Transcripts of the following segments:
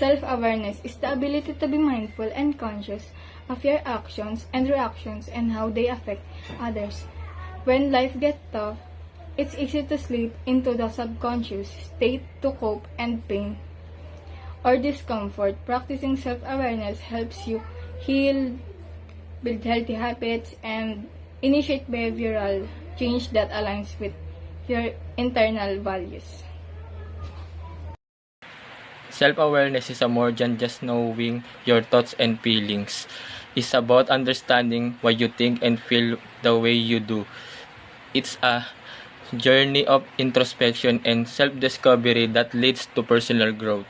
Self-awareness is the ability to be mindful and conscious of your actions and reactions and how they affect others. When life gets tough, it's easy to slip into the subconscious state to cope and pain or discomfort. Practicing self-awareness helps you heal, build healthy habits, and initiate behavioral change that aligns with your internal values. Self-awareness is more than just knowing your thoughts and feelings. It's about understanding why you think and feel the way you do. It's a journey of introspection and self-discovery that leads to personal growth.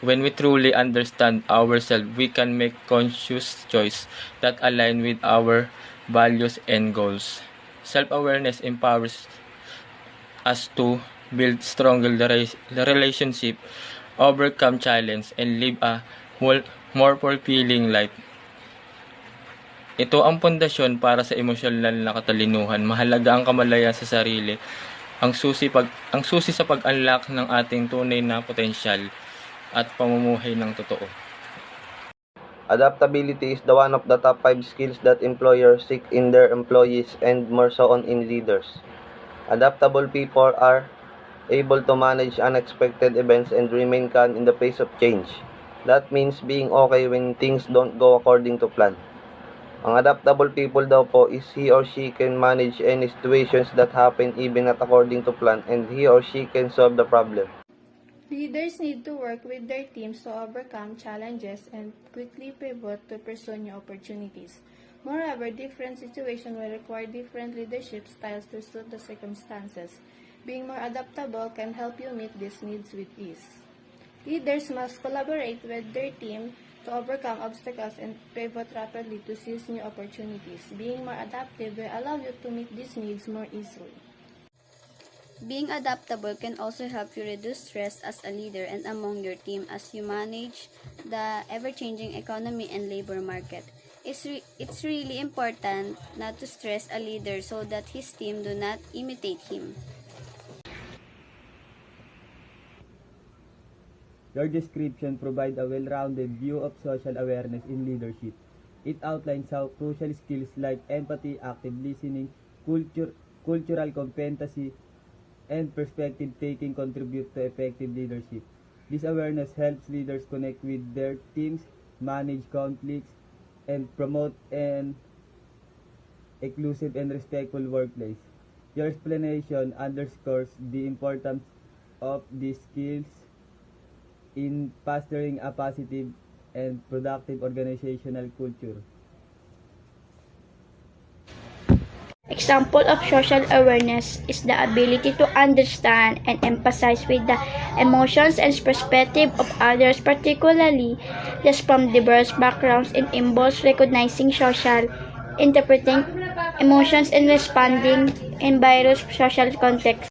When we truly understand ourselves, we can make conscious choices that align with our values and goals. Self-awareness empowers us to build stronger relationship, overcome challenge, and live a more fulfilling life. Ito ang pundasyon para sa emosyonal na katalinuhan. Mahalaga ang kamalayan sa sarili, ang susi sa pag-unlock ng ating tunay na potensyal at pamumuhay ng totoo. Adaptability is one of the top 5 skills that employers seek in their employees and more so in leaders. Adaptable people are able to manage unexpected events and remain calm in the face of change. That means being okay when things don't go according to plan. Ang adaptable people daw po is he or she can manage any situations that happen even not according to plan, and he or she can solve the problem. Leaders need to work with their teams to overcome challenges and quickly pivot to pursue new opportunities. Moreover, different situations will require different leadership styles to suit the circumstances. Being more adaptable can help you meet these needs with ease. Leaders must collaborate with their team to overcome obstacles and pivot rapidly to seize new opportunities. Being more adaptive will allow you to meet these needs more easily. Being adaptable can also help you reduce stress as a leader and among your team as you manage the ever-changing economy and labor market. It's really important not to stress a leader so that his team do not imitate him. Your description provides a well-rounded view of social awareness in leadership. It outlines how crucial skills like empathy, active listening, cultural competency, and perspective taking contribute to effective leadership. This awareness helps leaders connect with their teams, manage conflicts, and promote an inclusive and respectful workplace. Your explanation underscores the importance of these skills in fostering a positive and productive organizational culture. Example of social awareness is the ability to understand and empathize with the emotions and perspective of others, particularly those from diverse backgrounds. It involves recognizing social, interpreting emotions, and responding in various social contexts.